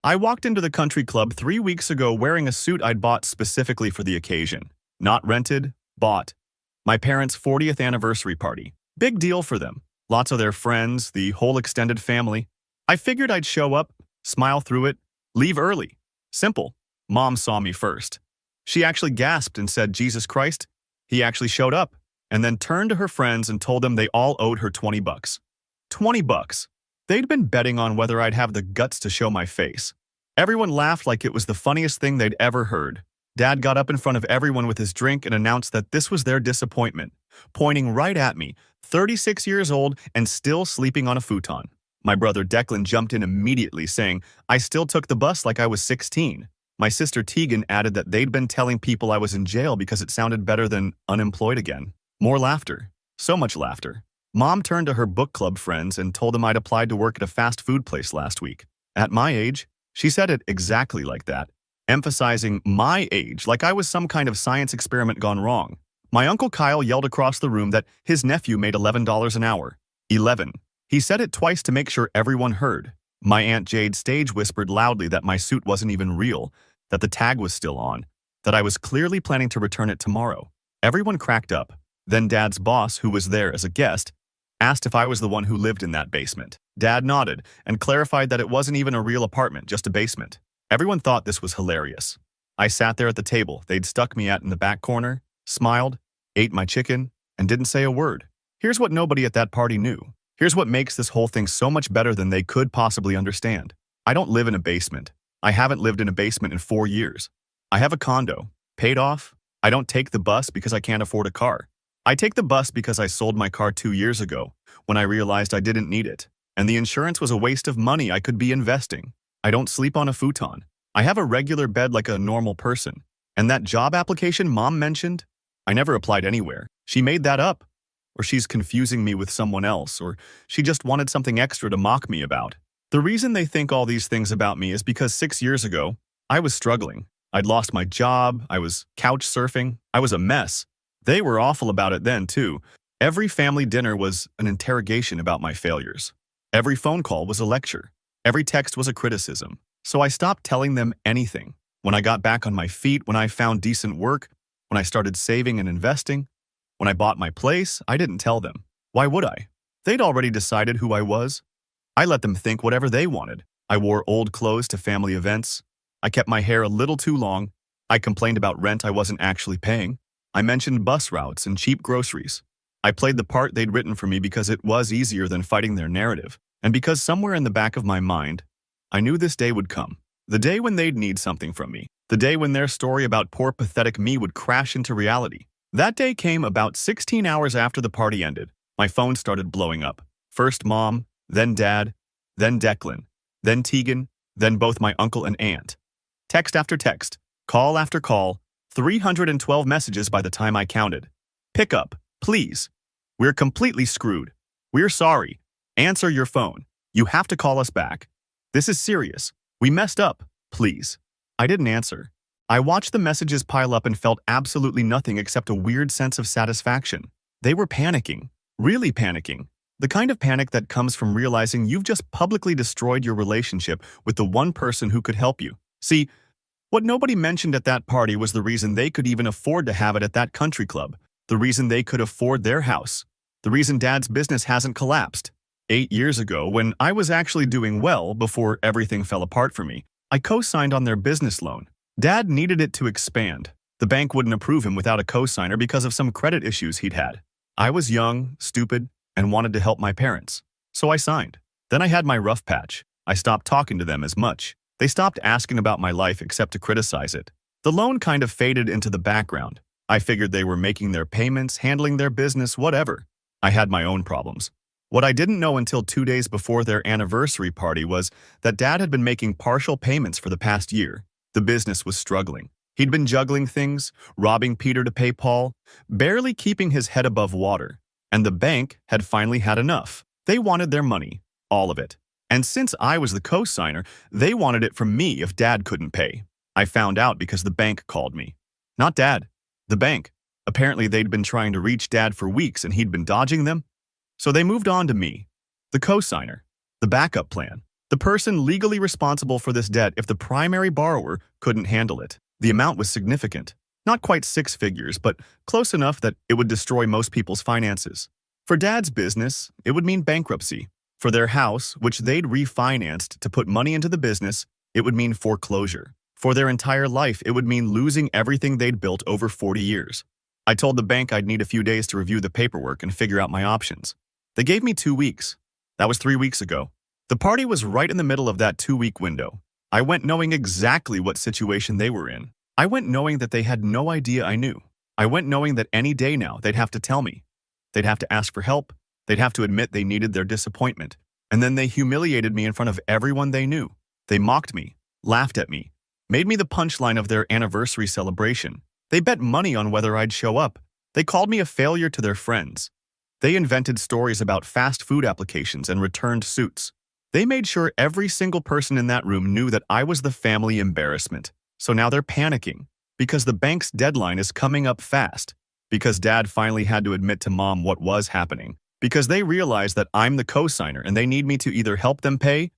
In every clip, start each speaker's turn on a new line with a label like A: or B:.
A: I walked into the country club 3 weeks ago wearing a suit I'd bought specifically for the occasion. Not rented, bought. My parents' 40th anniversary party. Big deal for them. Lots of their friends, the whole extended family. I figured I'd show up, smile through it, leave early. Simple. Mom saw me first. She actually gasped and said, "Jesus Christ." He actually showed up, and then turned to her friends and told them they all owed her 20 bucks. 20 bucks. They'd been betting on whether I'd have the guts to show my face. Everyone laughed like it was the funniest thing they'd ever heard. Dad got up in front of everyone with his drink and announced that this was their disappointment, pointing right at me, 36 years old and still sleeping on a futon. My brother Declan jumped in immediately, saying, "I still took the bus like I was 16. My sister Tegan added that they'd been telling people I was in jail because it sounded better than unemployed again. More laughter. So much laughter. Mom turned to her book club friends and told them I'd applied to work at a fast food place last week. At my age, she said it exactly like that, emphasizing my age like I was some kind of science experiment gone wrong. My Uncle Kyle yelled across the room that his nephew made $11 an hour. 11. He said it twice to make sure everyone heard. My Aunt Jade stage whispered loudly that my suit wasn't even real, that the tag was still on, that I was clearly planning to return it tomorrow. Everyone cracked up. Then Dad's boss, who was there as a guest, asked if I was the one who lived in that basement. Dad nodded and clarified that it wasn't even a real apartment, just a basement. Everyone thought this was hilarious. I sat there at the table they'd stuck me at in the back corner, smiled, ate my chicken, and didn't say a word. Here's what nobody at that party knew. Here's what makes this whole thing so much better than they could possibly understand. I don't live in a basement. I haven't lived in a basement in 4 years. I have a condo, paid off. I don't take the bus because I can't afford a car. I take the bus because I sold my car 2 years ago when I realized I didn't need it, and the insurance was a waste of money I could be investing. I don't sleep on a futon. I have a regular bed like a normal person. And that job application Mom mentioned, I never applied anywhere. She made that up. Or she's confusing me with someone else, or she just wanted something extra to mock me about. The reason they think all these things about me is because 6 years ago, I was struggling. I'd lost my job, I was couch surfing, I was a mess. They were awful about it then, too. Every family dinner was an interrogation about my failures. Every phone call was a lecture. Every text was a criticism. So I stopped telling them anything. When I got back on my feet, when I found decent work, when I started saving and investing, when I bought my place, I didn't tell them. Why would I? They'd already decided who I was. I let them think whatever they wanted. I wore old clothes to family events. I kept my hair a little too long. I complained about rent I wasn't actually paying. I mentioned bus routes and cheap groceries. I played the part they'd written for me because it was easier than fighting their narrative, and because somewhere in the back of my mind, I knew this day would come. The day when they'd need something from me. The day when their story about poor, pathetic me would crash into reality. That day came about 16 hours after the party ended. My phone started blowing up. First Mom, then Dad, then Declan, then Tegan, then both my uncle and aunt. Text after text, call after call, 312 messages by the time I counted. Pick up, please. We're completely screwed. We're sorry. Answer your phone. You have to call us back. This is serious. We messed up, please. I didn't answer. I watched the messages pile up and felt absolutely nothing except a weird sense of satisfaction. They were panicking. Really panicking. The kind of panic that comes from realizing you've just publicly destroyed your relationship with the one person who could help you. See, what nobody mentioned at that party was the reason they could even afford to have it at that country club, the reason they could afford their house, the reason Dad's business hasn't collapsed. 8 years ago, when I was actually doing well before everything fell apart for me, I co-signed on their business loan. Dad needed it to expand. The bank wouldn't approve him without a co-signer because of some credit issues he'd had. I was young, stupid, and wanted to help my parents. So I signed. Then I had my rough patch. I stopped talking to them as much. They stopped asking about my life except to criticize it. The loan kind of faded into the background. I figured they were making their payments, handling their business, whatever. I had my own problems. What I didn't know until 2 days before their anniversary party was that Dad had been making partial payments for the past year. The business was struggling. He'd been juggling things, robbing Peter to pay Paul, barely keeping his head above water. And the bank had finally had enough. They wanted their money, all of it. And since I was the co-signer, they wanted it from me if Dad couldn't pay. I found out because the bank called me. Not Dad, the bank. Apparently they'd been trying to reach Dad for weeks and he'd been dodging them. So they moved on to me, the co-signer, the backup plan, The person legally responsible for this debt if the primary borrower couldn't handle it. The amount was significant. Not quite six figures, but close enough that it would destroy most people's finances. For Dad's business, it would mean bankruptcy. For their house, which they'd refinanced to put money into the business, it would mean foreclosure. For their entire life, it would mean losing everything they'd built over 40 years. I told the bank I'd need a few days to review the paperwork and figure out my options. They gave me 2 weeks. That was 3 weeks ago. The party was right in the middle of that 2-week window. I went knowing exactly what situation they were in. I went knowing that they had no idea I knew. I went knowing that any day now they'd have to tell me. They'd have to ask for help. They'd have to admit they needed their disappointment. And then they humiliated me in front of everyone they knew. They mocked me, laughed at me, made me the punchline of their anniversary celebration. They bet money on whether I'd show up. They called me a failure to their friends. They invented stories about fast food applications and returned suits. They made sure every single person in that room knew that I was the family embarrassment. So now they're panicking because the bank's deadline is coming up fast, because Dad finally had to admit to Mom what was happening, because they realize that I'm the co-signer and they need me to either help them pay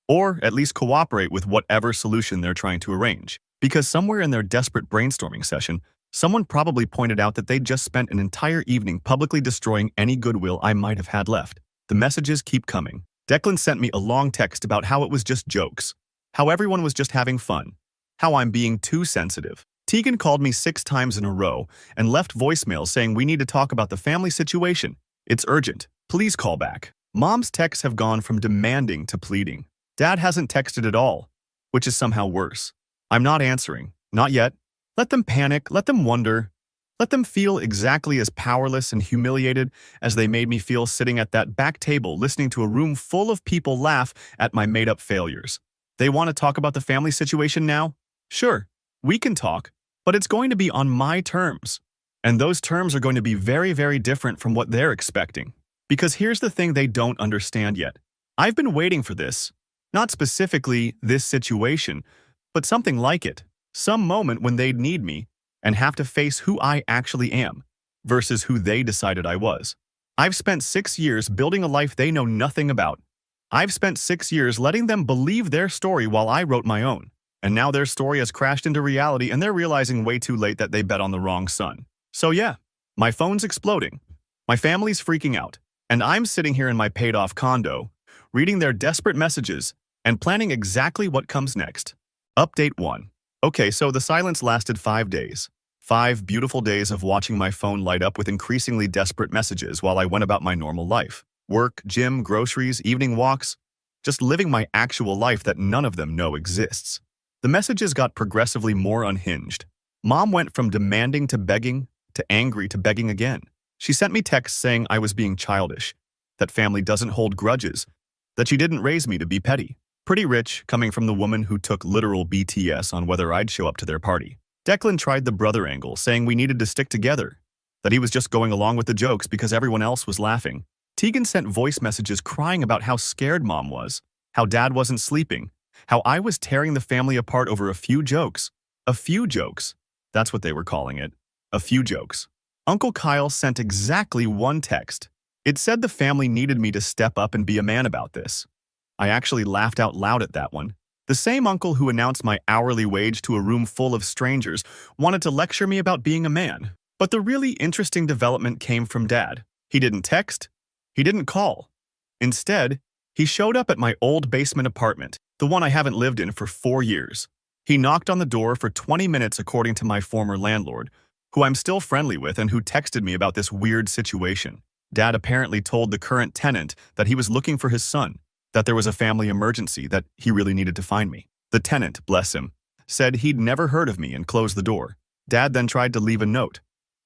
A: or at least cooperate with whatever solution they're trying to arrange. Because somewhere in their desperate brainstorming session, someone probably pointed out that they'd just spent an entire evening publicly destroying any goodwill I might have had left. The messages keep coming. Declan sent me a long text about how it was just jokes, how everyone was just having fun, how I'm being too sensitive. Tegan called me 6 times in a row and left voicemails saying we need to talk about the family situation. It's urgent. Please call back. Mom's texts have gone from demanding to pleading. Dad hasn't texted at all, which is somehow worse. I'm not answering. Not yet. Let them panic. Let them wonder. Let them feel exactly as powerless and humiliated as they made me feel sitting at that back table listening to a room full of people laugh at my made-up failures. They want to talk about the family situation now? Sure, we can talk, but it's going to be on my terms. And those terms are going to be very, very different from what they're expecting. Because here's the thing they don't understand yet. I've been waiting for this. Not specifically this situation, but something like it. Some moment when they'd need me and have to face who I actually am versus who they decided I was. I've spent 6 years building a life they know nothing about. I've spent 6 years letting them believe their story while I wrote my own. And now their story has crashed into reality and they're realizing way too late that they bet on the wrong son. So yeah, my phone's exploding. My family's freaking out. And I'm sitting here in my paid-off condo, reading their desperate messages and planning exactly what comes next. Update 1. Okay, so the silence lasted 5 days. 5 beautiful days of watching my phone light up with increasingly desperate messages while I went about my normal life. Work, gym, groceries, evening walks. Just living my actual life that none of them know exists. The messages got progressively more unhinged. Mom went from demanding to begging, to angry to begging again. She sent me texts saying I was being childish, that family doesn't hold grudges, that she didn't raise me to be petty. Pretty rich, coming from the woman who took literal BTS on whether I'd show up to their party. Declan tried the brother angle, saying we needed to stick together, that he was just going along with the jokes because everyone else was laughing. Tegan sent voice messages crying about how scared Mom was, how Dad wasn't sleeping, how I was tearing the family apart over a few jokes. A few jokes. That's what they were calling it. A few jokes. Uncle Kyle sent exactly one text. It said the family needed me to step up and be a man about this. I actually laughed out loud at that one. The same uncle who announced my hourly wage to a room full of strangers wanted to lecture me about being a man. But the really interesting development came from Dad. He didn't text. He didn't call. Instead, he showed up at my old basement apartment, the one I haven't lived in for 4 years. He knocked on the door for 20 minutes according to my former landlord, who I'm still friendly with and who texted me about this weird situation. Dad apparently told the current tenant that he was looking for his son, that there was a family emergency, that he really needed to find me. The tenant, bless him, said he'd never heard of me and closed the door. Dad then tried to leave a note.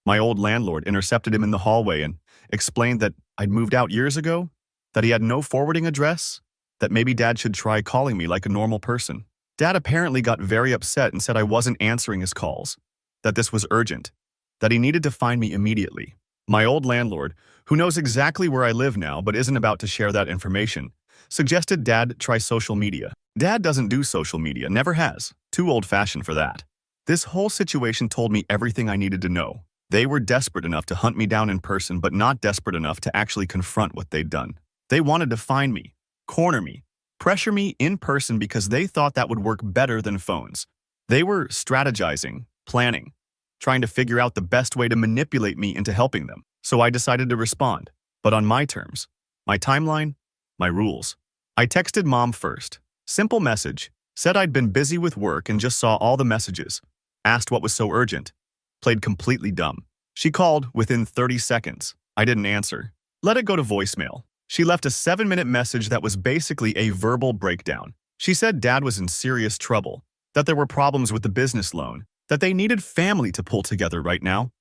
A: My old landlord intercepted him in the hallway and explained that I'd moved out years ago, that he had no forwarding address, that maybe Dad should try calling me like a normal person. Dad apparently got very upset and said I wasn't answering his calls, that this was urgent, that he needed to find me immediately. My old landlord, who knows exactly where I live now but isn't about to share that information, suggested Dad try social media. Dad doesn't do social media, never has. Too old-fashioned for that. This whole situation told me everything I needed to know. They were desperate enough to hunt me down in person, but not desperate enough to actually confront what they'd done. They wanted to find me, corner me, pressure me in person because they thought that would work better than phones. They were strategizing, planning, trying to figure out the best way to manipulate me into helping them. So I decided to respond, but on my terms, my timeline, my rules. I texted mom first. Simple message. Said I'd been busy with work and just saw all the messages. Asked what was so urgent. Played completely dumb. She called within 30 seconds. I didn't answer. Let it go to voicemail. She left a 7-minute message that was basically a verbal breakdown. She said dad was in serious trouble, that there were problems with the business loan, that they needed family to pull together right now,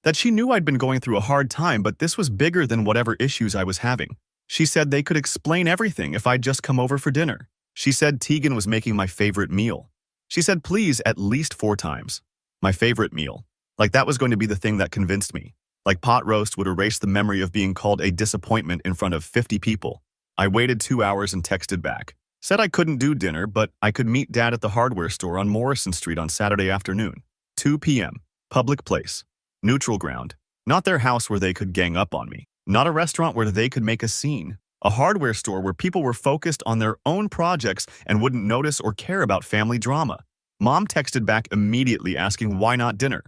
A: that she knew I'd been going through a hard time, but this was bigger than whatever issues I was having. She said they could explain everything if I'd just come over for dinner. She said Tegan was making my favorite meal. She said please at least 4 times. My favorite meal. Like that was going to be the thing that convinced me. Like pot roast would erase the memory of being called a disappointment in front of 50 people. I waited 2 hours and texted back. Said I couldn't do dinner, but I could meet dad at the hardware store on Morrison Street on Saturday afternoon. 2 p.m. Public place. Neutral ground. Not their house where they could gang up on me. Not a restaurant where they could make a scene. A hardware store where people were focused on their own projects and wouldn't notice or care about family drama. Mom texted back immediately asking why not dinner?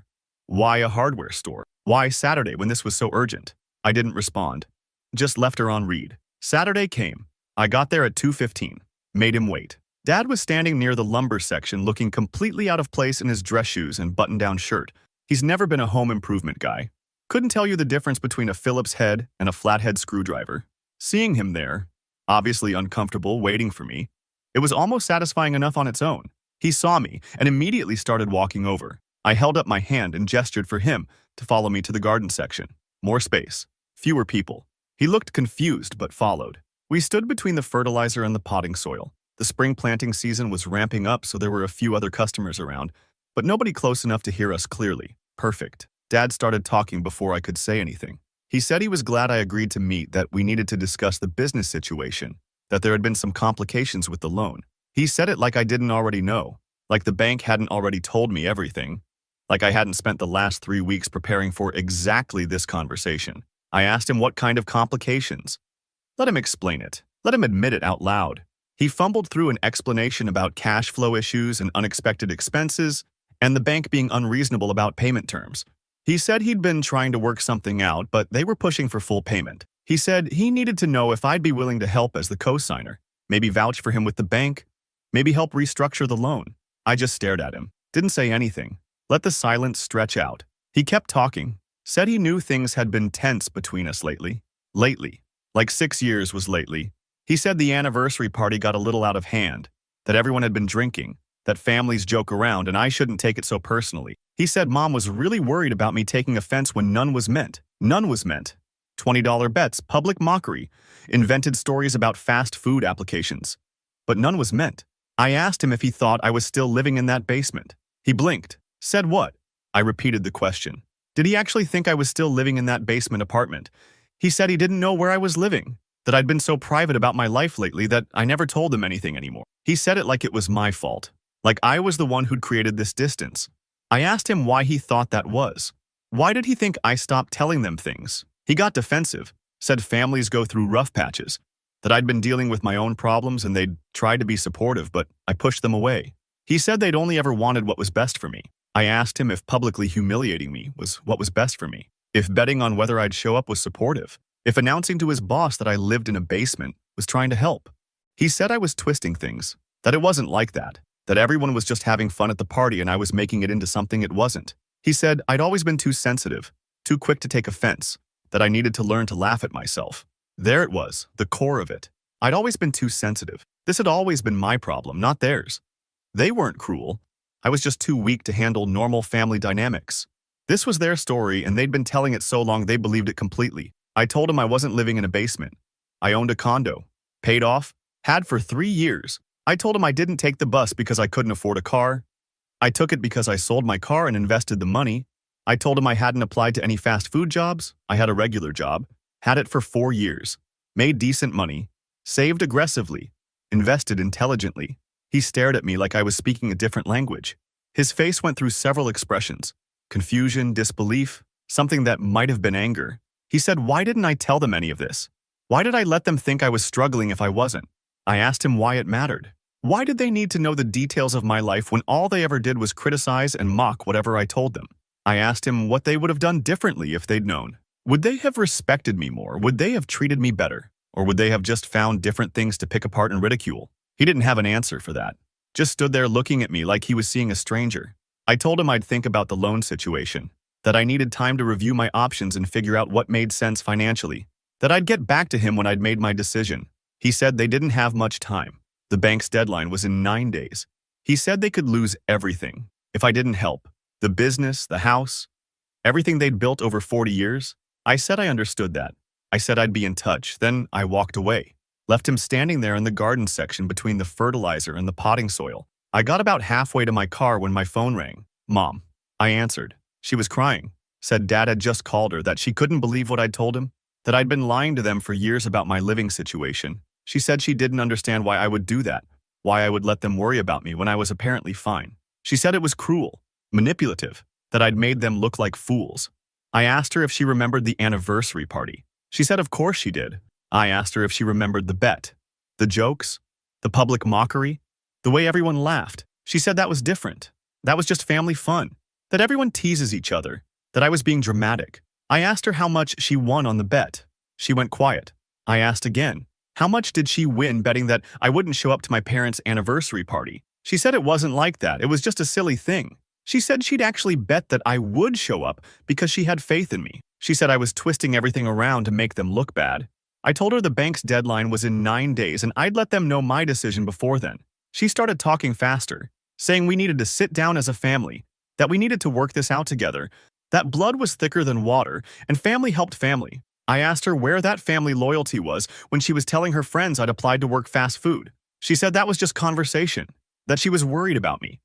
A: Why a hardware store? Why Saturday when this was so urgent? I didn't respond. Just left her on read. Saturday came. I got there at 2:15. Made him wait. Dad was standing near the lumber section looking completely out of place in his dress shoes and button-down shirt. He's never been a home improvement guy. Couldn't tell you the difference between a Phillips head and a flathead screwdriver. Seeing him there, obviously uncomfortable, waiting for me, it was almost satisfying enough on its own. He saw me and immediately started walking over. I held up my hand and gestured for him to follow me to the garden section. More space. Fewer people. He looked confused but followed. We stood between the fertilizer and the potting soil. The spring planting season was ramping up, so there were a few other customers around, but nobody close enough to hear us clearly. Perfect. Dad started talking before I could say anything. He said he was glad I agreed to meet, that we needed to discuss the business situation, that there had been some complications with the loan. He said it like I didn't already know, like the bank hadn't already told me everything, like I hadn't spent the last 3 weeks preparing for exactly this conversation. I asked him what kind of complications. Let him explain it. Let him admit it out loud. He fumbled through an explanation about cash flow issues and unexpected expenses, and the bank being unreasonable about payment terms. He said he'd been trying to work something out, but they were pushing for full payment. He said he needed to know if I'd be willing to help as the co-signer, maybe vouch for him with the bank, maybe help restructure the loan. I just stared at him, didn't say anything, let the silence stretch out. He kept talking, said he knew things had been tense between us lately. Like 6 years was lately. He said the anniversary party got a little out of hand, that everyone had been drinking, that families joke around and I shouldn't take it so personally. He said mom was really worried about me taking offense when none was meant. None was meant. $20 bets, public mockery, invented stories about fast food applications. But none was meant. I asked him if he thought I was still living in that basement. He blinked. Said what? I repeated the question. Did he actually think I was still living in that basement apartment? He said he didn't know where I was living, that I'd been so private about my life lately that I never told him anything anymore. He said it like it was my fault, like I was the one who'd created this distance. I asked him why he thought that was. Why did he think I stopped telling them things? He got defensive, said families go through rough patches, that I'd been dealing with my own problems and they'd tried to be supportive, but I pushed them away. He said they'd only ever wanted what was best for me. I asked him if publicly humiliating me was what was best for me, if betting on whether I'd show up was supportive, if announcing to his boss that I lived in a basement was trying to help. He said I was twisting things, that it wasn't like that everyone was just having fun at the party and I was making it into something it wasn't. He said I'd always been too sensitive, too quick to take offense, that I needed to learn to laugh at myself. There it was, the core of it. I'd always been too sensitive. This had always been my problem, not theirs. They weren't cruel. I was just too weak to handle normal family dynamics. This was their story and they'd been telling it so long they believed it completely. I told him I wasn't living in a basement. I owned a condo, paid off, had for 3 years. I told him I didn't take the bus because I couldn't afford a car. I took it because I sold my car and invested the money. I told him I hadn't applied to any fast food jobs. I had a regular job, had it for 4 years, made decent money, saved aggressively, invested intelligently. He stared at me like I was speaking a different language. His face went through several expressions: confusion, disbelief, something that might have been anger. He said, why didn't I tell them any of this? Why did I let them think I was struggling if I wasn't? I asked him why it mattered. Why did they need to know the details of my life when all they ever did was criticize and mock whatever I told them? I asked him what they would have done differently if they'd known. Would they have respected me more? Would they have treated me better? Or would they have just found different things to pick apart and ridicule? He didn't have an answer for that. Just stood there looking at me like he was seeing a stranger. I told him I'd think about the loan situation, that I needed time to review my options and figure out what made sense financially, that I'd get back to him when I'd made my decision. He said they didn't have much time. The bank's deadline was in 9 days. He said they could lose everything if I didn't help. The business, the house, everything they'd built over 40 years. I said I understood that. I said I'd be in touch. Then I walked away. Left him standing there in the garden section between the fertilizer and the potting soil. I got about halfway to my car when my phone rang. Mom. I answered. She was crying. Said Dad had just called her, that she couldn't believe what I'd told him, that I'd been lying to them for years about my living situation. She said she didn't understand why I would do that, why I would let them worry about me when I was apparently fine. She said it was cruel, manipulative, that I'd made them look like fools. I asked her if she remembered the anniversary party. She said of course she did. I asked her if she remembered the bet, the jokes, the public mockery, the way everyone laughed. She said that was different. That was just family fun, that everyone teases each other, that I was being dramatic. I asked her how much she won on the bet. She went quiet. I asked again, how much did she win betting that I wouldn't show up to my parents' anniversary party? She said it wasn't like that. It was just a silly thing. She said she'd actually bet that I would show up because she had faith in me. She said I was twisting everything around to make them look bad. I told her the bank's deadline was in 9 days and I'd let them know my decision before then. She started talking faster, saying we needed to sit down as a family, that we needed to work this out together, that blood was thicker than water and family helped family. I asked her where that family loyalty was when she was telling her friends I'd applied to work fast food. She said that was just conversation, that she was worried about me,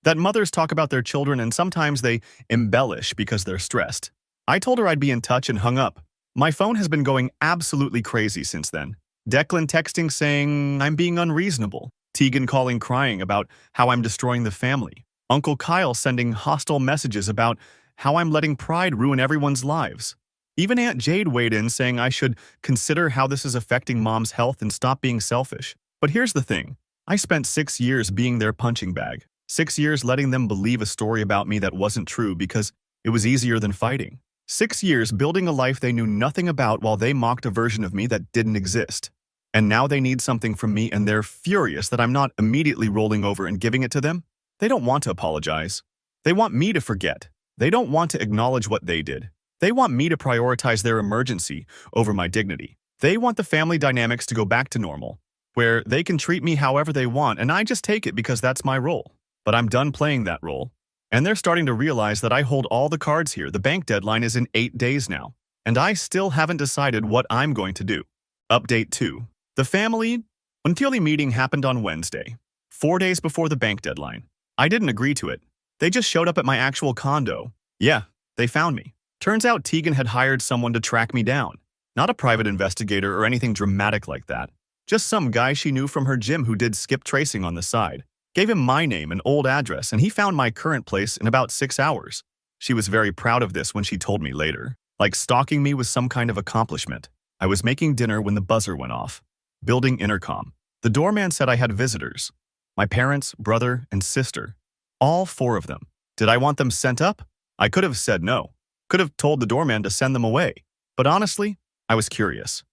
A: that mothers talk about their children and sometimes they embellish because they're stressed. I told her I'd be in touch and hung up. My phone has been going absolutely crazy since then. Declan texting saying I'm being unreasonable. Tegan calling crying about how I'm destroying the family. Uncle Kyle sending hostile messages about how I'm letting pride ruin everyone's lives. Even Aunt Jade weighed in saying I should consider how this is affecting Mom's health and stop being selfish. But here's the thing. I spent 6 years being their punching bag. 6 years letting them believe a story about me that wasn't true because it was easier than fighting. 6 years building a life they knew nothing about while they mocked a version of me that didn't exist. And now they need something from me and they're furious that I'm not immediately rolling over and giving it to them. They don't want to apologize. They want me to forget. They don't want to acknowledge what they did. They want me to prioritize their emergency over my dignity. They want the family dynamics to go back to normal, where they can treat me however they want and I just take it because that's my role. But I'm done playing that role. And they're starting to realize that I hold all the cards here. The bank deadline is in 8 days now, and I still haven't decided what I'm going to do. Update 2. The family Until meeting happened on Wednesday, 4 days before the bank deadline. I didn't agree to it. They just showed up at my actual condo. Yeah, they found me. Turns out Tegan had hired someone to track me down. Not a private investigator or anything dramatic like that. Just some guy she knew from her gym who did skip tracing on the side. Gave him my name and old address, and he found my current place in about 6 hours. She was very proud of this when she told me later. Like stalking me was some kind of accomplishment. I was making dinner when the buzzer went off. Building intercom. The doorman said I had visitors. My parents, brother, and sister. All 4 of them. Did I want them sent up? I could have said no. Could have told the doorman to send them away. But honestly, I was curious.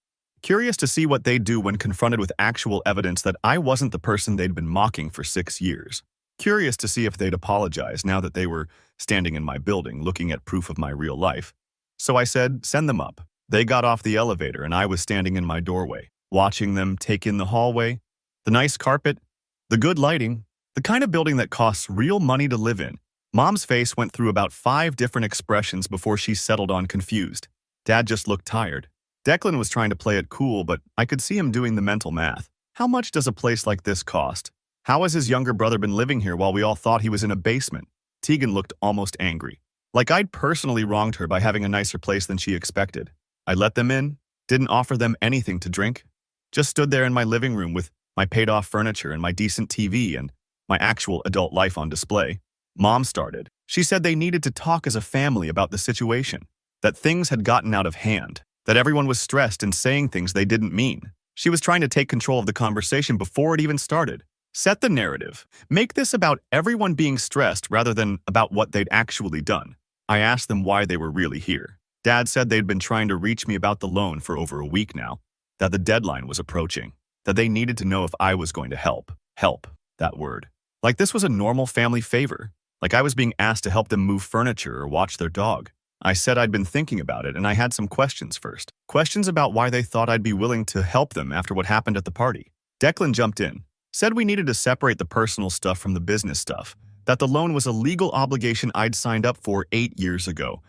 A: Curious to see what they'd do when confronted with actual evidence that I wasn't the person they'd been mocking for 6 years. Curious to see if they'd apologize now that they were standing in my building looking at proof of my real life. So I said, send them up. They got off the elevator and I was standing in my doorway, watching them take in the hallway, the nice carpet, the good lighting, the kind of building that costs real money to live in. Mom's face went through about 5 different expressions before she settled on confused. Dad just looked tired. Declan was trying to play it cool, but I could see him doing the mental math. How much does a place like this cost? How has his younger brother been living here while we all thought he was in a basement? Tegan looked almost angry. Like I'd personally wronged her by having a nicer place than she expected. I let them in, didn't offer them anything to drink. Just stood there in my living room with my paid-off furniture and my decent TV and my actual adult life on display. Mom started. She said they needed to talk as a family about the situation, that things had gotten out of hand, that everyone was stressed and saying things they didn't mean. She was trying to take control of the conversation before it even started. Set the narrative. Make this about everyone being stressed rather than about what they'd actually done. I asked them why they were really here. Dad said they'd been trying to reach me about the loan for over a week now, that the deadline was approaching, that they needed to know if I was going to help. Help, that word. Like this was a normal family favor, like I was being asked to help them move furniture or watch their dog. I said I'd been thinking about it and I had some questions first. Questions about why they thought I'd be willing to help them after what happened at the party. Declan jumped in, said we needed to separate the personal stuff from the business stuff, that the loan was a legal obligation I'd signed up for 8 years ago,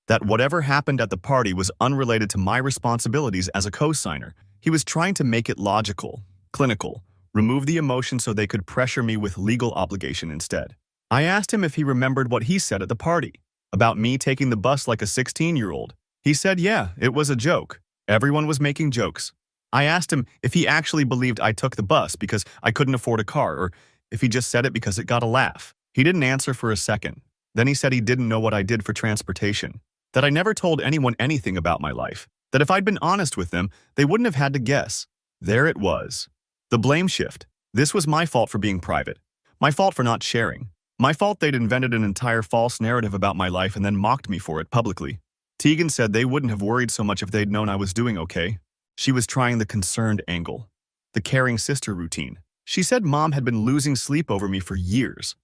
A: that whatever happened at the party was unrelated to my responsibilities as a co-signer. He was trying to make it logical, clinical, remove the emotion so they could pressure me with legal obligation instead. I asked him if he remembered what he said at the party, about me taking the bus like a 16-year-old. He said, yeah, it was a joke. Everyone was making jokes. I asked him if he actually believed I took the bus because I couldn't afford a car, or if he just said it because it got a laugh. He didn't answer for a second. Then he said he didn't know what I did for transportation, that I never told anyone anything about my life, that if I'd been honest with them, they wouldn't have had to guess. There it was. The blame shift. This was my fault for being private. My fault for not sharing. My fault they'd invented an entire false narrative about my life and then mocked me for it publicly. Tegan said they wouldn't have worried so much if they'd known I was doing okay. She was trying the concerned angle, the caring sister routine. She said Mom had been losing sleep over me for years,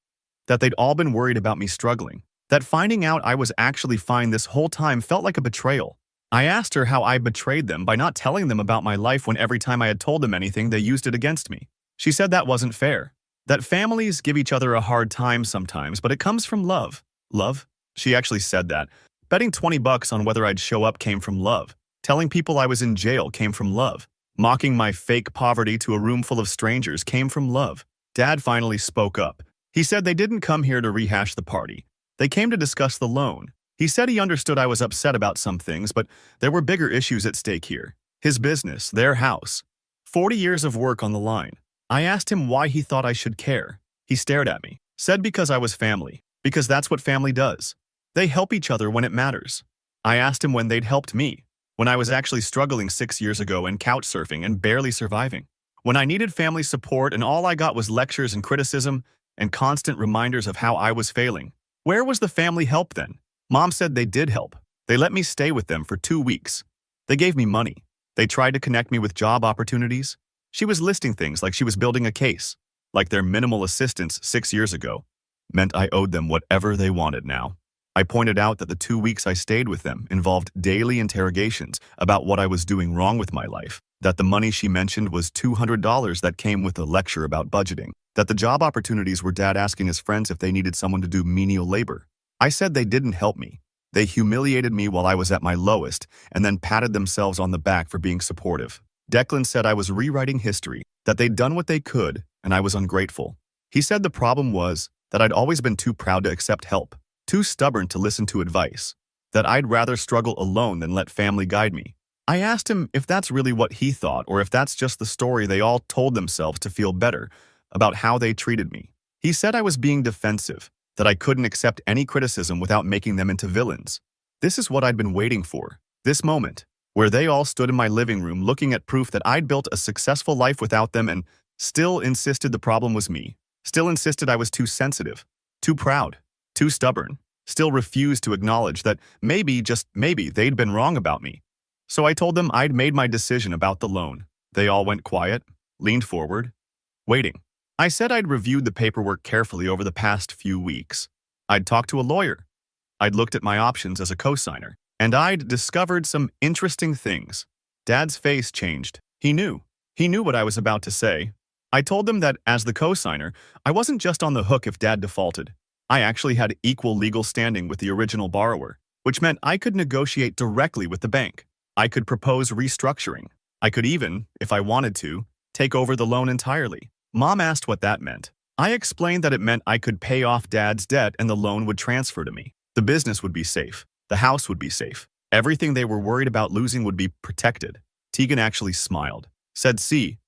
A: that they'd all been worried about me struggling, that finding out I was actually fine this whole time felt like a betrayal. I asked her how I betrayed them by not telling them about my life when every time I had told them anything, they used it against me. She said that wasn't fair, that families give each other a hard time sometimes, but it comes from love. Love? She actually said that. Betting $20 on whether I'd show up came from love. Telling people I was in jail came from love. Mocking my fake poverty to a room full of strangers came from love. Dad finally spoke up. He said they didn't come here to rehash the party. They came to discuss the loan. He said he understood I was upset about some things, but there were bigger issues at stake here. His business, their house. 40 years of work on the line. I asked him why he thought I should care. He stared at me. Said because I was family. Because that's what family does. They help each other when it matters. I asked him when they'd helped me. When I was actually struggling 6 years ago and couch surfing and barely surviving. When I needed family support and all I got was lectures and criticism and constant reminders of how I was failing. Where was the family help then? Mom said they did help. They let me stay with them for 2 weeks. They gave me money. They tried to connect me with job opportunities. She was listing things like she was building a case, like their minimal assistance 6 years ago meant I owed them whatever they wanted now. I pointed out that the 2 weeks I stayed with them involved daily interrogations about what I was doing wrong with my life, that the money she mentioned was $200 that came with a lecture about budgeting, that the job opportunities were Dad asking his friends if they needed someone to do menial labor. I said they didn't help me. They humiliated me while I was at my lowest and then patted themselves on the back for being supportive. Declan said I was rewriting history, that they'd done what they could and I was ungrateful. He said the problem was that I'd always been too proud to accept help. Too stubborn to listen to advice, that I'd rather struggle alone than let family guide me. I asked him if that's really what he thought or if that's just the story they all told themselves to feel better about how they treated me. He said I was being defensive, that I couldn't accept any criticism without making them into villains. This is what I'd been waiting for, this moment, where they all stood in my living room looking at proof that I'd built a successful life without them and still insisted the problem was me, still insisted I was too sensitive, too proud. Too stubborn, still refused to acknowledge that maybe, just maybe, they'd been wrong about me. So I told them I'd made my decision about the loan. They all went quiet, leaned forward, waiting. I said I'd reviewed the paperwork carefully over the past few weeks. I'd talked to a lawyer. I'd looked at my options as a co-signer, and I'd discovered some interesting things. Dad's face changed. He knew. He knew what I was about to say. I told them that as the co-signer, I wasn't just on the hook if Dad defaulted. I actually had equal legal standing with the original borrower, which meant I could negotiate directly with the bank. I could propose restructuring. I could even, if I wanted to, take over the loan entirely. Mom asked what that meant. I explained that it meant I could pay off Dad's debt and the loan would transfer to me. The business would be safe. The house would be safe. Everything they were worried about losing would be protected. Tegan actually smiled, said, "See,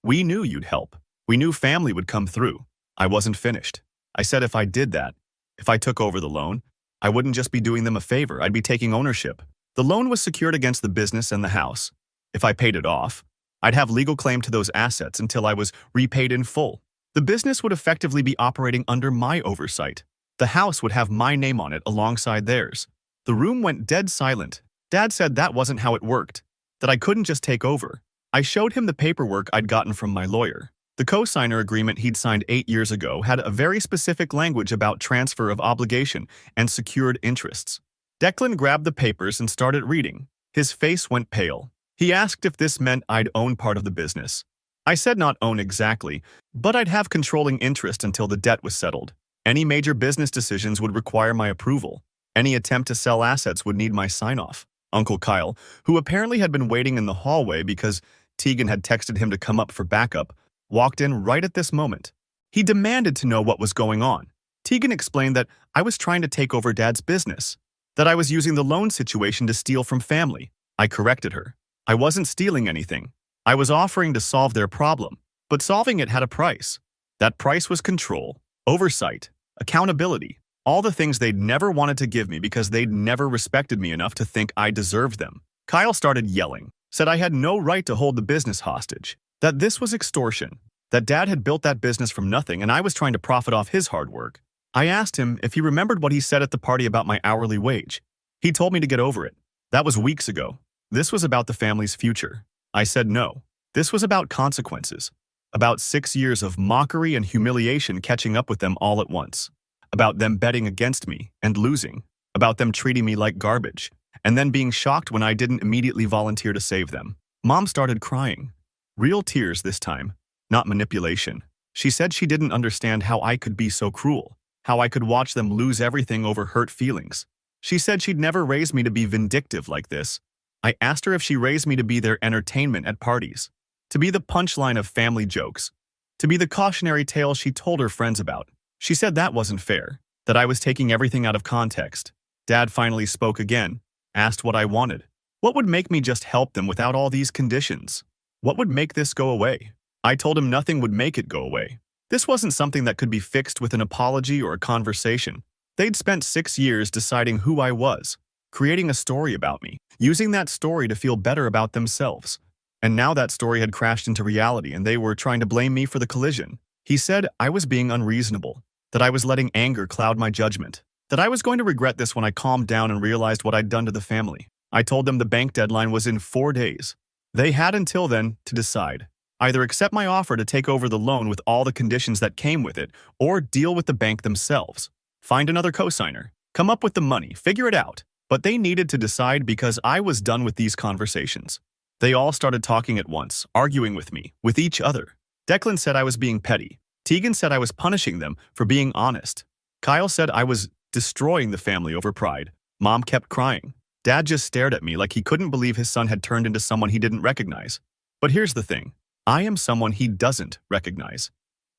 A: we knew you'd help. We knew family would come through." I wasn't finished. I said if I did that, if I took over the loan, I wouldn't just be doing them a favor, I'd be taking ownership. The loan was secured against the business and the house. If I paid it off, I'd have legal claim to those assets until I was repaid in full. The business would effectively be operating under my oversight. The house would have my name on it alongside theirs. The room went dead silent. Dad said that wasn't how it worked, that I couldn't just take over. I showed him the paperwork I'd gotten from my lawyer. The co-signer agreement he'd signed 8 years ago had a very specific language about transfer of obligation and secured interests. Declan grabbed the papers and started reading. His face went pale. He asked if this meant I'd own part of the business. I said not own exactly, but I'd have controlling interest until the debt was settled. Any major business decisions would require my approval. Any attempt to sell assets would need my sign-off. Uncle Kyle, who apparently had been waiting in the hallway because Tegan had texted him to come up for backup, walked in right at this moment. He demanded to know what was going on. Tegan explained that I was trying to take over Dad's business, that I was using the loan situation to steal from family. I corrected her. I wasn't stealing anything. I was offering to solve their problem, but solving it had a price. That price was control, oversight, accountability, all the things they'd never wanted to give me because they'd never respected me enough to think I deserved them. Kyle started yelling, said I had no right to hold the business hostage, that this was extortion, that Dad had built that business from nothing and I was trying to profit off his hard work. I asked him if he remembered what he said at the party about my hourly wage. He told me to get over it. That was weeks ago. This was about the family's future. I said no. This was about consequences. About 6 years of mockery and humiliation catching up with them all at once. About them betting against me and losing. About them treating me like garbage. And then being shocked when I didn't immediately volunteer to save them. Mom started crying. Real tears this time, not manipulation. She said she didn't understand how I could be so cruel, how I could watch them lose everything over hurt feelings. She said she'd never raised me to be vindictive like this. I asked her if she raised me to be their entertainment at parties, to be the punchline of family jokes, to be the cautionary tale she told her friends about. She said that wasn't fair, that I was taking everything out of context. Dad finally spoke again, asked what I wanted. What would make me just help them without all these conditions? What would make this go away? I told him nothing would make it go away. This wasn't something that could be fixed with an apology or a conversation. They'd spent 6 years deciding who I was, creating a story about me, using that story to feel better about themselves. And now that story had crashed into reality and they were trying to blame me for the collision. He said I was being unreasonable, that I was letting anger cloud my judgment, that I was going to regret this when I calmed down and realized what I'd done to the family. I told them the bank deadline was in 4 days. They had until then to decide. Either accept my offer to take over the loan with all the conditions that came with it, or deal with the bank themselves. Find another co-signer. Come up with the money. Figure it out. But they needed to decide because I was done with these conversations. They all started talking at once, arguing with me, with each other. Declan said I was being petty. Tegan said I was punishing them for being honest. Kyle said I was destroying the family over pride. Mom kept crying. Dad just stared at me like he couldn't believe his son had turned into someone he didn't recognize. But here's the thing. I am someone he doesn't recognize.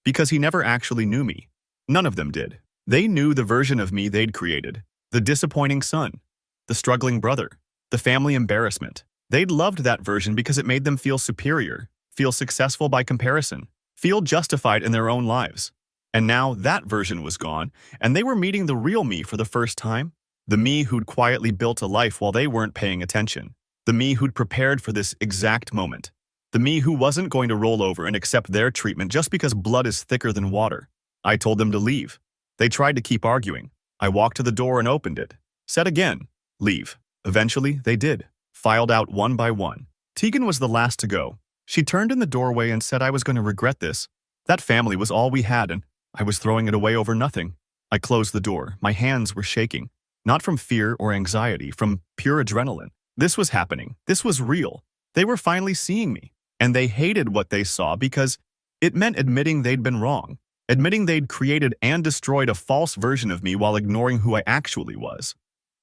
A: Because he never actually knew me. None of them did. They knew the version of me they'd created. The disappointing son. The struggling brother. The family embarrassment. They'd loved that version because it made them feel superior, feel successful by comparison, feel justified in their own lives. And now that version was gone, and they were meeting the real me for the first time. The me who'd quietly built a life while they weren't paying attention. The me who'd prepared for this exact moment. The me who wasn't going to roll over and accept their treatment just because blood is thicker than water. I told them to leave. They tried to keep arguing. I walked to the door and opened it. Said again, leave. Eventually, they did. Filed out one by one. Tegan was the last to go. She turned in the doorway and said I was going to regret this. That family was all we had and I was throwing it away over nothing. I closed the door. My hands were shaking. Not from fear or anxiety, from pure adrenaline. This was happening. This was real. They were finally seeing me. And they hated what they saw because it meant admitting they'd been wrong. Admitting they'd created and destroyed a false version of me while ignoring who I actually was.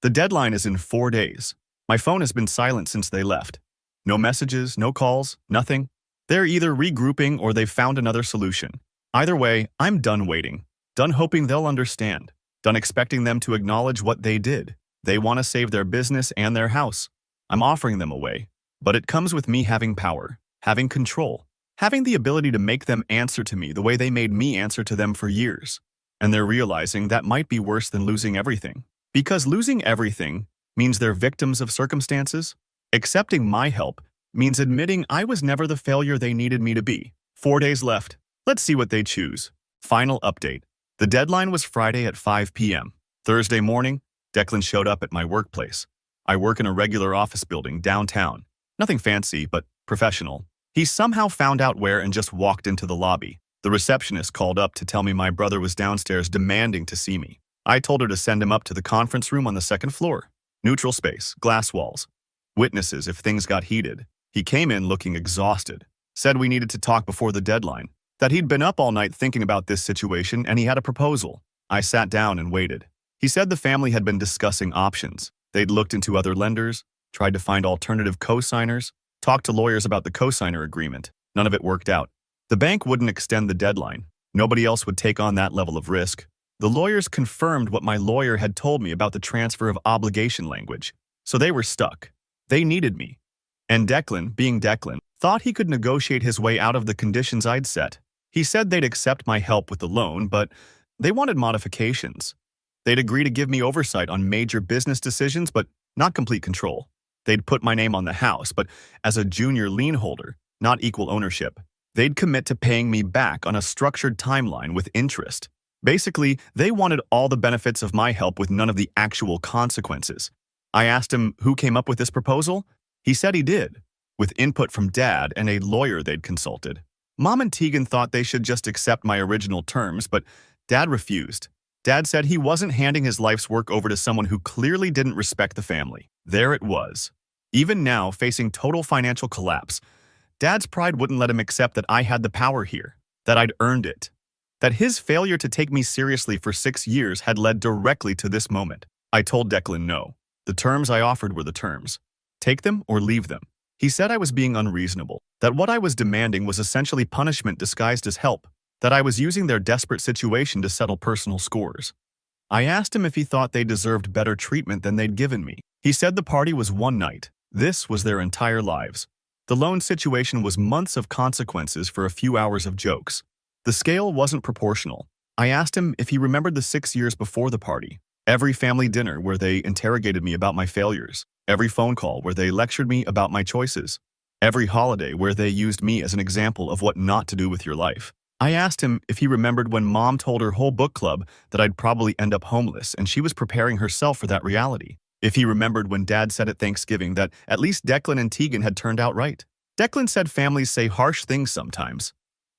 A: The deadline is in 4 days. My phone has been silent since they left. No messages, no calls, nothing. They're either regrouping or they've found another solution. Either way, I'm done waiting. Done hoping they'll understand. Done expecting them to acknowledge what they did. They want to save their business and their house. I'm offering them away. But it comes with me having power, having control, having the ability to make them answer to me the way they made me answer to them for years. And they're realizing that might be worse than losing everything. Because losing everything means they're victims of circumstances. Accepting my help means admitting I was never the failure they needed me to be. 4 days left. Let's see what they choose. Final update. The deadline was Friday at 5 p.m. Thursday morning, Declan showed up at my workplace. I work in a regular office building downtown. Nothing fancy, but professional. He somehow found out where and just walked into the lobby. The receptionist called up to tell me my brother was downstairs demanding to see me. I told her to send him up to the conference room on the second floor. Neutral space, glass walls. Witnesses if things got heated. He came in looking exhausted. Said we needed to talk before the deadline. That he'd been up all night thinking about this situation and he had a proposal. I sat down and waited. He said the family had been discussing options. They'd looked into other lenders, tried to find alternative co-signers, talked to lawyers about the co-signer agreement. None of it worked out. The bank wouldn't extend the deadline. Nobody else would take on that level of risk. The lawyers confirmed what my lawyer had told me about the transfer of obligation language. So they were stuck. They needed me. And Declan, being Declan, thought he could negotiate his way out of the conditions I'd set. He said they'd accept my help with the loan, but they wanted modifications. They'd agree to give me oversight on major business decisions, but not complete control. They'd put my name on the house, but as a junior lien holder, not equal ownership. They'd commit to paying me back on a structured timeline with interest. Basically, they wanted all the benefits of my help with none of the actual consequences. I asked him who came up with this proposal. He said he did, with input from Dad and a lawyer they'd consulted. Mom and Tegan thought they should just accept my original terms, but Dad refused. Dad said he wasn't handing his life's work over to someone who clearly didn't respect the family. There it was. Even now, facing total financial collapse, Dad's pride wouldn't let him accept that I had the power here, that I'd earned it, that his failure to take me seriously for 6 years had led directly to this moment. I told Declan no. The terms I offered were the terms. Take them or leave them. He said I was being unreasonable, that what I was demanding was essentially punishment disguised as help, that I was using their desperate situation to settle personal scores. I asked him if he thought they deserved better treatment than they'd given me. He said the party was one night. This was their entire lives. The loan situation was months of consequences for a few hours of jokes. The scale wasn't proportional. I asked him if he remembered the 6 years before the party. Every family dinner where they interrogated me about my failures. Every phone call where they lectured me about my choices. Every holiday where they used me as an example of what not to do with your life. I asked him if he remembered when Mom told her whole book club that I'd probably end up homeless and she was preparing herself for that reality. If he remembered when Dad said at Thanksgiving that at least Declan and Tegan had turned out right. Declan said families say harsh things sometimes.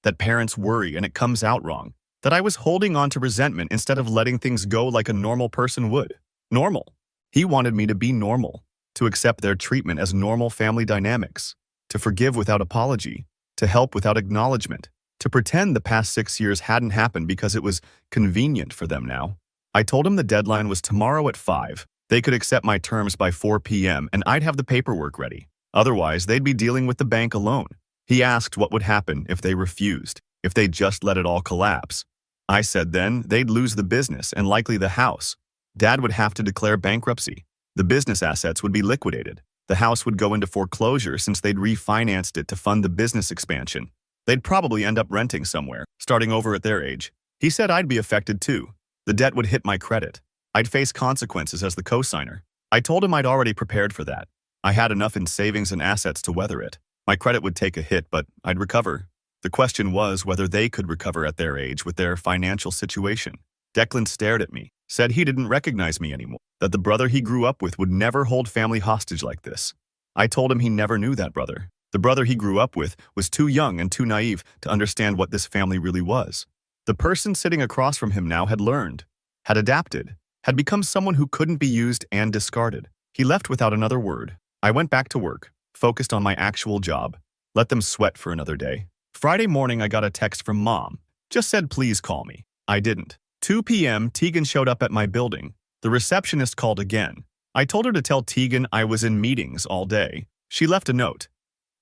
A: That parents worry and it comes out wrong. That I was holding on to resentment instead of letting things go like a normal person would. Normal. He wanted me to be normal. To accept their treatment as normal family dynamics. To forgive without apology. To help without acknowledgement. To pretend the past 6 years hadn't happened because it was convenient for them now. I told him the deadline was tomorrow at 5. They could accept my terms by 4 p.m. and I'd have the paperwork ready. Otherwise, they'd be dealing with the bank alone. He asked what would happen if they refused, if they just let it all collapse. I said then they'd lose the business and likely the house. Dad would have to declare bankruptcy. The business assets would be liquidated. The house would go into foreclosure since they'd refinanced it to fund the business expansion. They'd probably end up renting somewhere, starting over at their age. He said I'd be affected too. The debt would hit my credit. I'd face consequences as the co-signer. I told him I'd already prepared for that. I had enough in savings and assets to weather it. My credit would take a hit, but I'd recover. The question was whether they could recover at their age with their financial situation. Declan stared at me, said he didn't recognize me anymore, that the brother he grew up with would never hold family hostage like this. I told him he never knew that brother. The brother he grew up with was too young and too naive to understand what this family really was. The person sitting across from him now had learned, had adapted, had become someone who couldn't be used and discarded. He left without another word. I went back to work, focused on my actual job. Let them sweat for another day. Friday morning, I got a text from Mom. Just said, please call me. I didn't. 2 p.m., Tegan showed up at my building. The receptionist called again. I told her to tell Tegan I was in meetings all day. She left a note.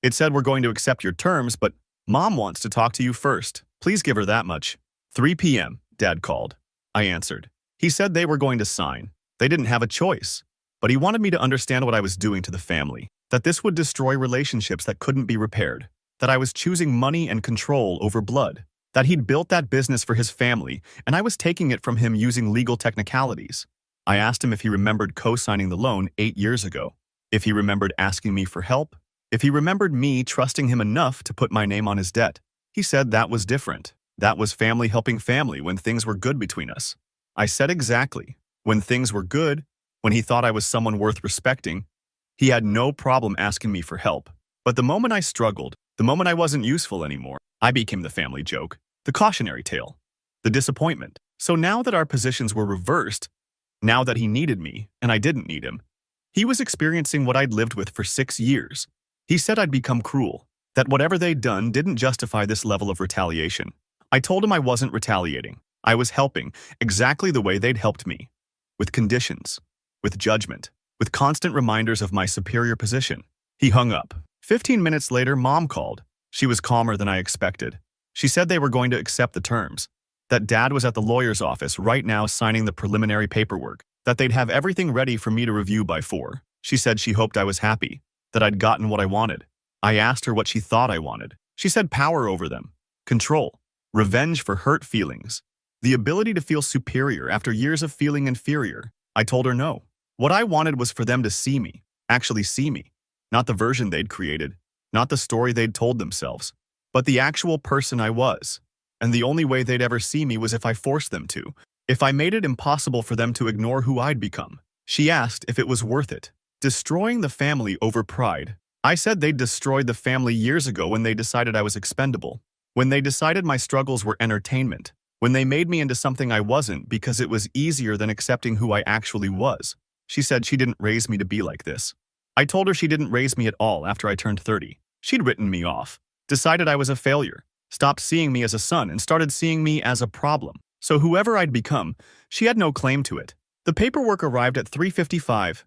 A: It said we're going to accept your terms, but Mom wants to talk to you first. Please give her that much. 3 p.m., Dad called. I answered. He said they were going to sign. They didn't have a choice. But he wanted me to understand what I was doing to the family, that this would destroy relationships that couldn't be repaired, that I was choosing money and control over blood, that he'd built that business for his family, and I was taking it from him using legal technicalities. I asked him if he remembered co-signing the loan 8 years ago, if he remembered asking me for help, If he remembered me trusting him enough to put my name on his debt, he said that was different. That was family helping family when things were good between us. I said exactly. When things were good, when he thought I was someone worth respecting, he had no problem asking me for help. But the moment I struggled, the moment I wasn't useful anymore, I became the family joke, the cautionary tale, the disappointment. So now that our positions were reversed, now that he needed me and I didn't need him, he was experiencing what I'd lived with for 6 years. He said I'd become cruel, that whatever they'd done didn't justify this level of retaliation. I told him I wasn't retaliating. I was helping exactly the way they'd helped me, with conditions, with judgment, with constant reminders of my superior position. He hung up. 15 minutes later, Mom called. She was calmer than I expected. She said they were going to accept the terms, that Dad was at the lawyer's office right now signing the preliminary paperwork, that they'd have everything ready for me to review by 4. She said she hoped I was happy, that I'd gotten what I wanted. I asked her what she thought I wanted. She said power over them, control, revenge for hurt feelings, the ability to feel superior after years of feeling inferior. I told her no. What I wanted was for them to see me, actually see me, not the version they'd created, not the story they'd told themselves, but the actual person I was. And the only way they'd ever see me was if I forced them to, if I made it impossible for them to ignore who I'd become. She asked if it was worth it. Destroying the family over pride. I said they'd destroyed the family years ago when they decided I was expendable, when they decided my struggles were entertainment, when they made me into something I wasn't because it was easier than accepting who I actually was. She said she didn't raise me to be like this. I told her she didn't raise me at all after I turned 30. She'd written me off, decided I was a failure, stopped seeing me as a son and started seeing me as a problem. So whoever I'd become, she had no claim to it. The paperwork arrived at 3:55.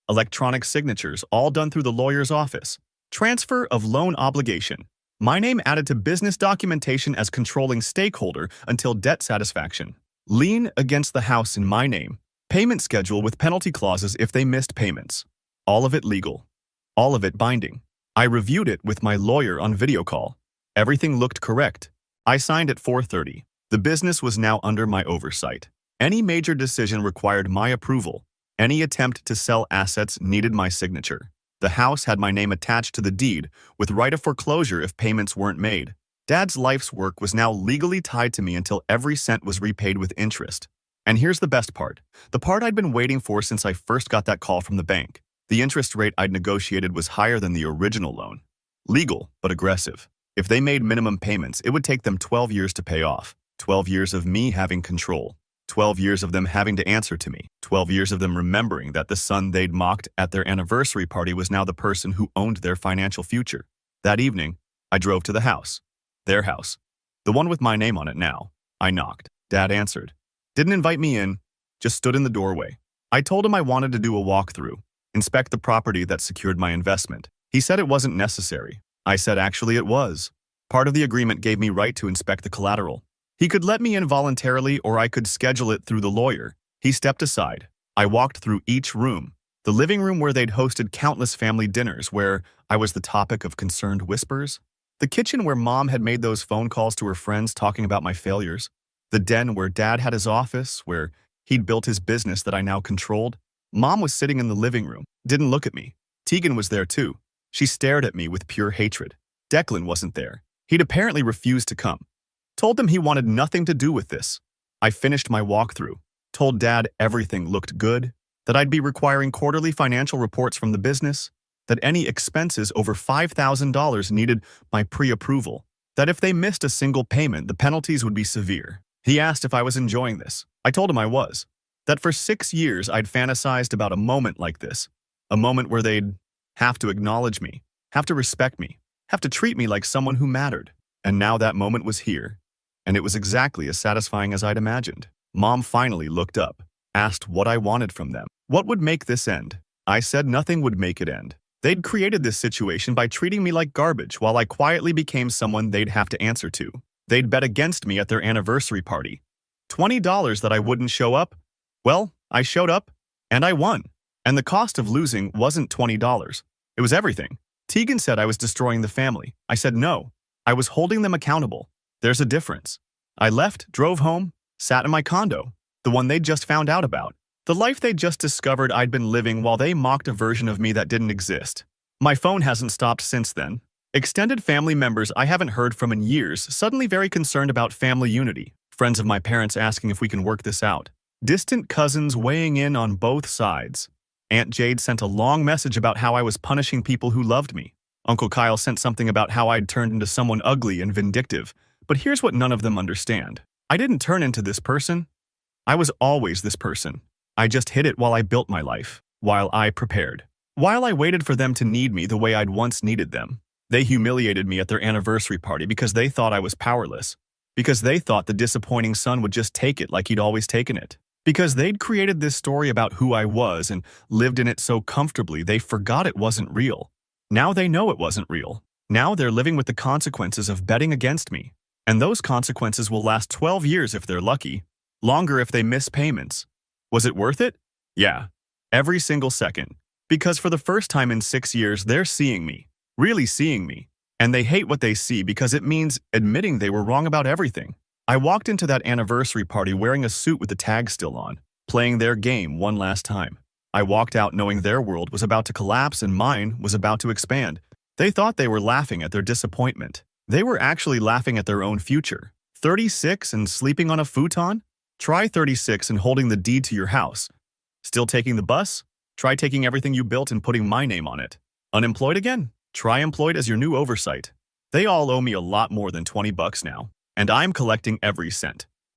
A: Electronic signatures, all done through the lawyer's office. Transfer of loan obligation. My name added to business documentation as controlling stakeholder until debt satisfaction. Lien against the house in my name. Payment schedule with penalty clauses if they missed payments. All of it legal. All of it binding. I reviewed it with my lawyer on video call. Everything looked correct. I signed at 4:30. The business was now under my oversight. Any major decision required my approval. Any attempt to sell assets needed my signature. The house had my name attached to the deed, with right of foreclosure if payments weren't made. Dad's life's work was now legally tied to me until every cent was repaid with interest. And here's the best part. The part I'd been waiting for since I first got that call from the bank. The interest rate I'd negotiated was higher than the original loan. Legal, but aggressive. If they made minimum payments, it would take them 12 years to pay off. 12 years of me having control. 12 years of them having to answer to me. 12 years of them remembering that the son they'd mocked at their anniversary party was now the person who owned their financial future. That evening, I drove to the house. Their house. The one with my name on it now. I knocked. Dad answered. Didn't invite me in, just stood in the doorway. I told him I wanted to do a walkthrough, inspect the property that secured my investment. He said it wasn't necessary. I said actually it was. Part of the agreement gave me right to inspect the collateral. He could let me in voluntarily or I could schedule it through the lawyer. He stepped aside. I walked through each room. The living room where they'd hosted countless family dinners where I was the topic of concerned whispers. The kitchen where Mom had made those phone calls to her friends talking about my failures. The den where Dad had his office, where he'd built his business that I now controlled. Mom was sitting in the living room, didn't look at me. Tegan was there too. She stared at me with pure hatred. Declan wasn't there. He'd apparently refused to come. Told them he wanted nothing to do with this. I finished my walkthrough, told Dad everything looked good, that I'd be requiring quarterly financial reports from the business, that any expenses over $5,000 needed my pre-approval, that if they missed a single payment, the penalties would be severe. He asked if I was enjoying this. I told him I was. That for 6 years I'd fantasized about a moment like this, a moment where they'd have to acknowledge me, have to respect me, have to treat me like someone who mattered. And now that moment was here. And it was exactly as satisfying as I'd imagined. Mom finally looked up, asked what I wanted from them. What would make this end? I said nothing would make it end. They'd created this situation by treating me like garbage while I quietly became someone they'd have to answer to. They'd bet against me at their anniversary party. $20 that I wouldn't show up? Well, I showed up, and I won. And the cost of losing wasn't $20. It was everything. Tegan said I was destroying the family. I said no. I was holding them accountable. There's a difference. I left, drove home, sat in my condo, the one they'd just found out about. The life they'd just discovered I'd been living while they mocked a version of me that didn't exist. My phone hasn't stopped since then. Extended family members I haven't heard from in years suddenly very concerned about family unity. Friends of my parents asking if we can work this out. Distant cousins weighing in on both sides. Aunt Jade sent a long message about how I was punishing people who loved me. Uncle Kyle sent something about how I'd turned into someone ugly and vindictive. But here's what none of them understand. I didn't turn into this person. I was always this person. I just hid it while I built my life, while I prepared, while I waited for them to need me the way I'd once needed them. They humiliated me at their anniversary party because they thought I was powerless, because they thought the disappointing son would just take it like he'd always taken it, because they'd created this story about who I was and lived in it so comfortably they forgot it wasn't real. Now they know it wasn't real. Now they're living with the consequences of betting against me. And those consequences will last 12 years if they're lucky, longer if they miss payments. Was it worth it? Yeah, every single second. Because for the first time in 6 years, they're seeing me, really seeing me. And they hate what they see because it means admitting they were wrong about everything. I walked into that anniversary party wearing a suit with the tag still on, playing their game one last time. I walked out knowing their world was about to collapse and mine was about to expand. They thought they were laughing at their disappointment. They were actually laughing at their own future. 36 and sleeping on a futon? Try 36 and holding the deed to your house. Still taking the bus? Try taking everything you built and putting my name on it. Unemployed again? Try employed as your new oversight. They all owe me a lot more than $20 now, and I'm collecting every cent.